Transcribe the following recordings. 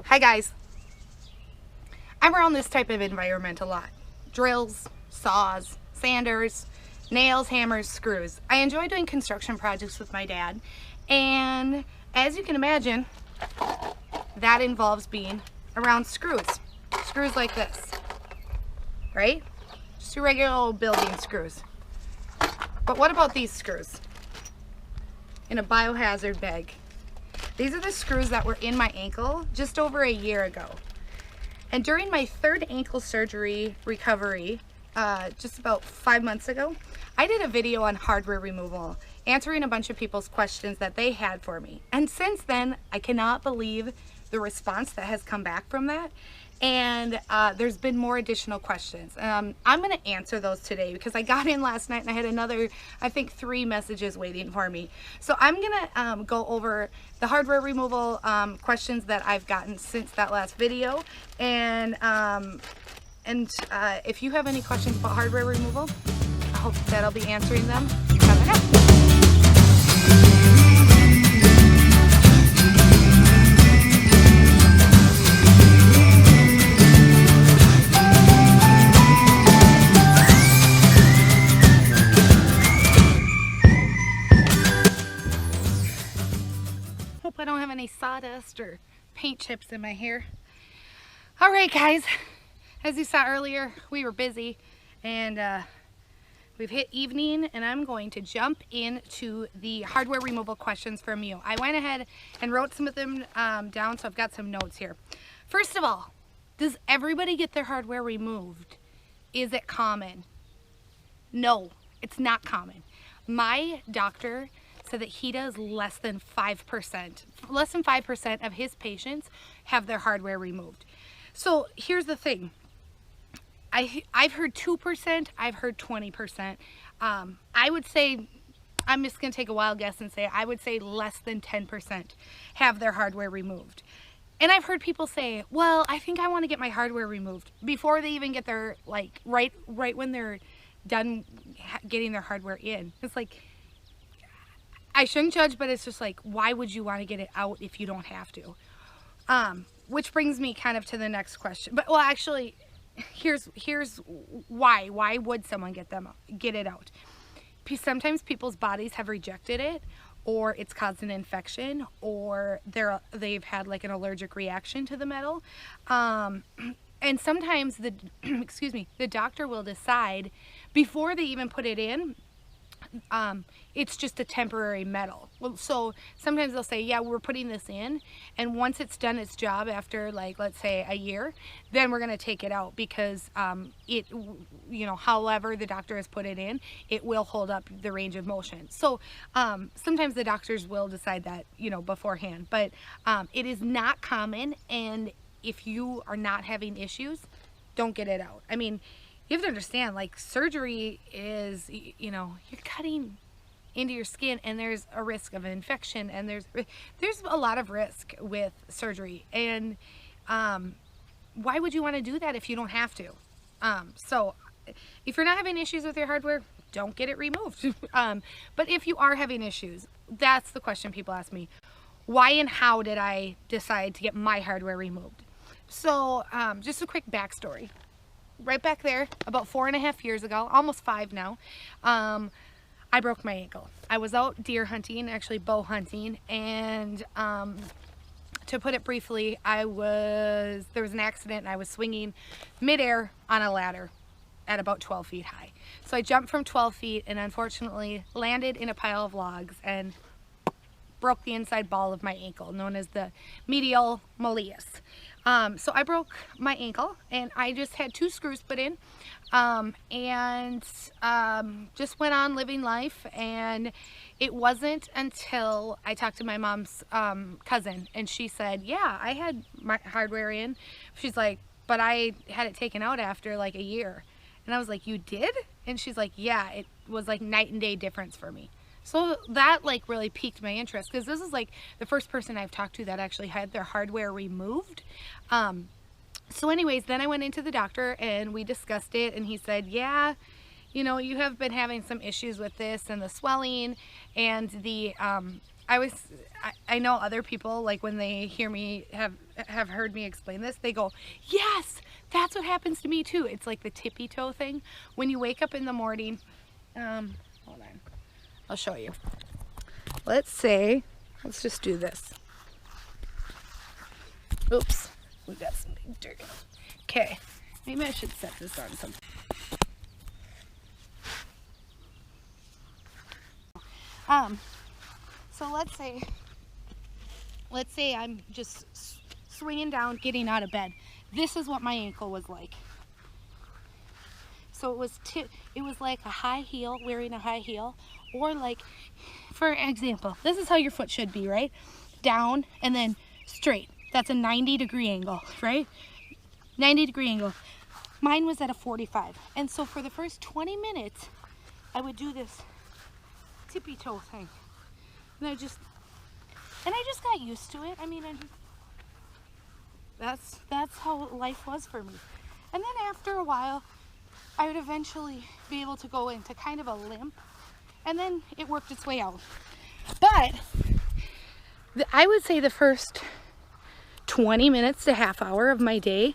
Hi guys. I'm around this type of environment a lot. Drills, saws, sanders, nails, hammers, screws. I enjoy doing construction projects with my dad, and as you can imagine, that involves being around screws. Screws like this, right? Just your regular old building screws. But what about these screws? In a biohazard bag. These are the screws that were in my ankle just over a year ago. And during my third ankle surgery recovery, just about 5 months ago, I did a video on hardware removal, answering a bunch of people's questions that they had for me. And since then, I cannot believe the response that has come back from that. And there's been more additional questions. I'm going to answer those today because I got in last night and I had another, I think, 3 messages waiting for me. So I'm going to go over the hardware removal questions that I've gotten since that last video. And if you have any questions about hardware removal, I hope that I'll be answering them coming up. I don't have any sawdust or paint chips in my hair. All right, guys, as you saw earlier, we were busy and we've hit evening, and I'm going to jump into the hardware removal questions from you. I went ahead and wrote some of them down, so I've got some notes here. First of all, does everybody get their hardware removed? Is it common? No, it's not common. My doctor said that he does less than 5% of his patients have their hardware removed. So here's the thing. I've heard 2%, I've heard 20%. I would say, I'm just gonna take a wild guess and say, I would say less than 10% have their hardware removed. And I've heard people say, well, I think I wanna get my hardware removed before they even get their, like, right when they're done getting their hardware in. It's like, I shouldn't judge, but it's just like, why would you want to get it out if you don't have to? Which brings me kind of to the next question. But well, actually, here's why. Why would someone get it out? Sometimes people's bodies have rejected it, or it's caused an infection, or they've had like an allergic reaction to the metal. And sometimes the the doctor will decide before they even put it in, it's just a temporary metal. Well, so sometimes they'll say, yeah, we're putting this in, and once it's done its job after, like, let's say a year, then we're going to take it out because it, you know, however the doctor has put it in, it will hold up the range of motion. So sometimes the doctors will decide that, you know, beforehand, but it is not common. And if you are not having issues, don't get it out. I mean, you have to understand, like, surgery is, you know, you're cutting into your skin, and there's a risk of infection, and there's a lot of risk with surgery. And why would you want to do that if you don't have to? So if you're not having issues with your hardware, don't get it removed. But if you are having issues, that's the question people ask me. Why and how did I decide to get my hardware removed? So just a quick backstory. Right back there, about 4.5 years ago, almost 5 now, I broke my ankle. I was out deer hunting, actually bow hunting, and to put it briefly, there was an accident and I was swinging midair on a ladder at about 12 feet high. So I jumped from 12 feet and unfortunately landed in a pile of logs and broke the inside ball of my ankle, known as the medial malleus. So I broke my ankle, and I just had 2 screws put in, and just went on living life. And it wasn't until I talked to my mom's cousin, and she said, yeah, I had my hardware in. She's like, but I had it taken out after like a year. And I was like, you did? And she's like, yeah, it was like night and day difference for me. So that like really piqued my interest, because this is like the first person I've talked to that actually had their hardware removed. So anyways, then I went into the doctor and we discussed it, and he said, yeah, you know, you have been having some issues with this and the swelling and the I know other people, like when they hear me, have heard me explain this, they go, yes, that's what happens to me too. It's like the tippy toe thing. When you wake up in the morning, hold on, I'll show you. Let's just do this. Oops, we got some big dirt. Okay, maybe I should set this on something. So let's say I'm just swinging down, getting out of bed. This is what my ankle was like. So it was like a high heel, wearing a high heel, or like, for example, this is how your foot should be, right? Down and then straight. That's a 90-degree angle, right? 90-degree angle. Mine was at a 45. And so for the first 20 minutes, I would do this tippy toe thing. And I just got used to it. I mean, that's how life was for me. And then after a while, I would eventually be able to go into kind of a limp, and then it worked its way out. But I would say the first 20 minutes to half hour of my day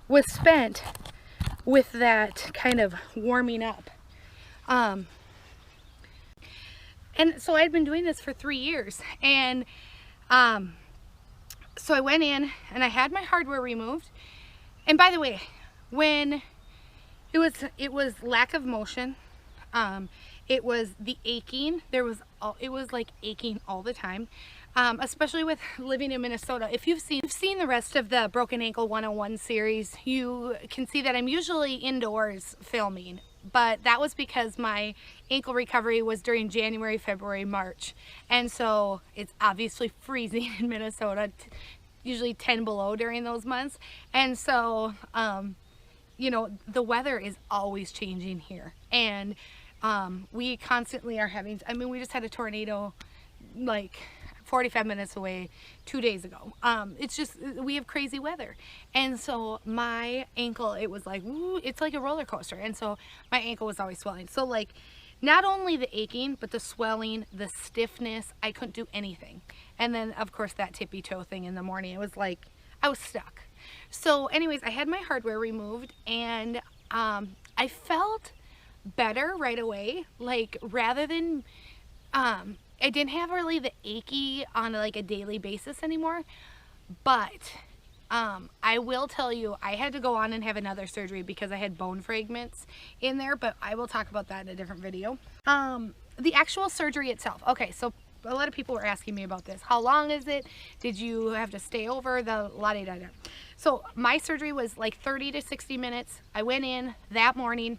was spent with that kind of warming up. And so I'd been doing this for 3 years, and so I went in and I had my hardware removed. And by the way, when it was lack of motion, it was the aching. It was like aching all the time, especially with living in Minnesota. If you've seen the rest of the Broken Ankle 101 series, you can see that I'm usually indoors filming. But that was because my ankle recovery was during January, February, March. And so it's obviously freezing in Minnesota, usually 10 below during those months. And so, you know, the weather is always changing here. And we constantly are having, I mean, we just had a tornado like 45 minutes away 2 days ago. It's just, we have crazy weather. And so my ankle, it was like, woo, it's like a roller coaster. And so my ankle was always swelling. So like, not only the aching, but the swelling, the stiffness, I couldn't do anything. And then of course that tippy toe thing in the morning, it was like, I was stuck. So anyways, I had my hardware removed, and I felt better right away. Like, rather than, I didn't have really the achy on like a daily basis anymore, but I will tell you, I had to go on and have another surgery because I had bone fragments in there, but I will talk about that in a different video. The actual surgery itself. Okay, so a lot of people were asking me about this. How long is it? Did you have to stay over? The la-di-da-da. So my surgery was like 30 to 60 minutes. I went in that morning,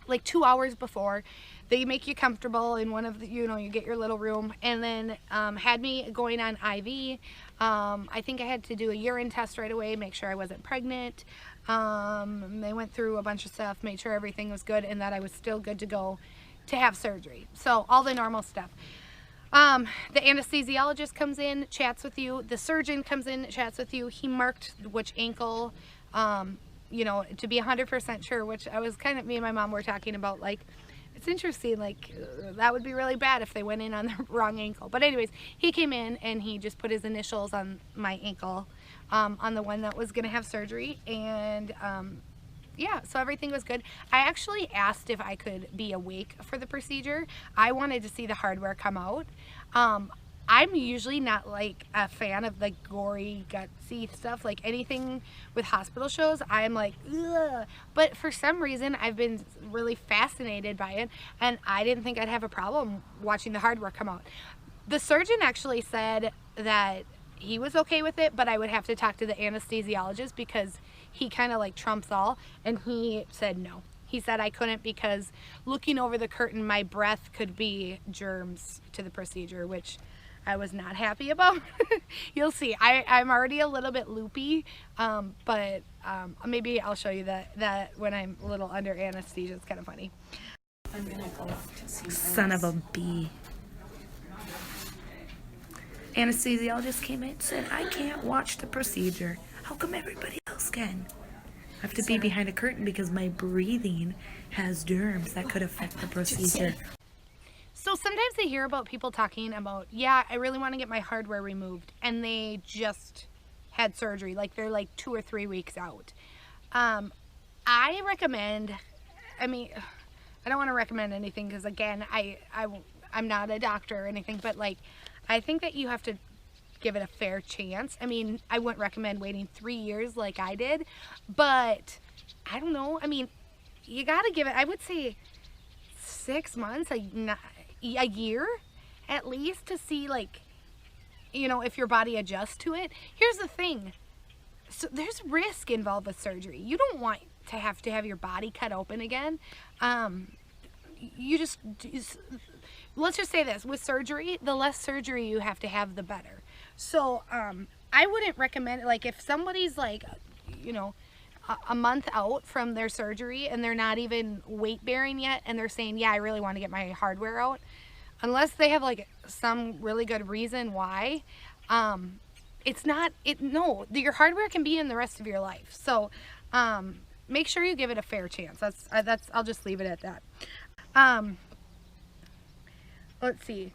like 2 hours before. They make you comfortable in one of the, you know, you get your little room, and then had me going on IV. I think I had to do a urine test right away, make sure I wasn't pregnant. They went through a bunch of stuff, made sure everything was good and that I was still good to go to have surgery. So all the normal stuff. The anesthesiologist comes in, chats with you. The surgeon comes in, chats with you. He marked which ankle, you know, to be 100% sure, which I was kind of, me and my mom were talking about, like, it's interesting, like, that would be really bad if they went in on the wrong ankle. But anyways, he came in and he just put his initials on my ankle, on the one that was going to have surgery. And yeah, so everything was good. I actually asked if I could be awake for the procedure. I wanted to see the hardware come out. I'm usually not like a fan of like gory, gutsy stuff, like anything with hospital shows. I'm like, ugh. But for some reason, I've been really fascinated by it, and I didn't think I'd have a problem watching the hardware come out. The surgeon actually said that he was okay with it, but I would have to talk to the anesthesiologist because he kind of like trumps all, and he said no. He said I couldn't because looking over the curtain, my breath could be germs to the procedure, which I was not happy about. You'll see. I'm already a little bit loopy, but maybe I'll show you that when I'm a little under anesthesia. It's kind of funny. I'm gonna go to see son of a bee. Anesthesiologist came in and said, I can't watch the procedure. How come everybody else can? I have to be behind a curtain because my breathing has germs that could affect the procedure. So sometimes I hear about people talking about, yeah, I really want to get my hardware removed, and they just had surgery, like they're like 2 or 3 weeks out. I recommend, I mean, I don't want to recommend anything because again, I'm not a doctor or anything, but like, I think that you have to give it a fair chance. I mean, I wouldn't recommend waiting 3 years like I did, but I don't know. I mean, you got to give it, I would say 6 months, a year at least, to see, like, you know, if your body adjusts to it. Here's the thing. So there's risk involved with surgery. You don't want to have your body cut open again. Let's just say this, with surgery, the less surgery you have to have, the better. So I wouldn't recommend, like, if somebody's like, you know, a month out from their surgery and they're not even weight bearing yet, and they're saying, yeah, I really want to get my hardware out, unless they have like some really good reason why, no, your hardware can be in the rest of your life. So make sure you give it a fair chance. I'll just leave it at that. Let's see.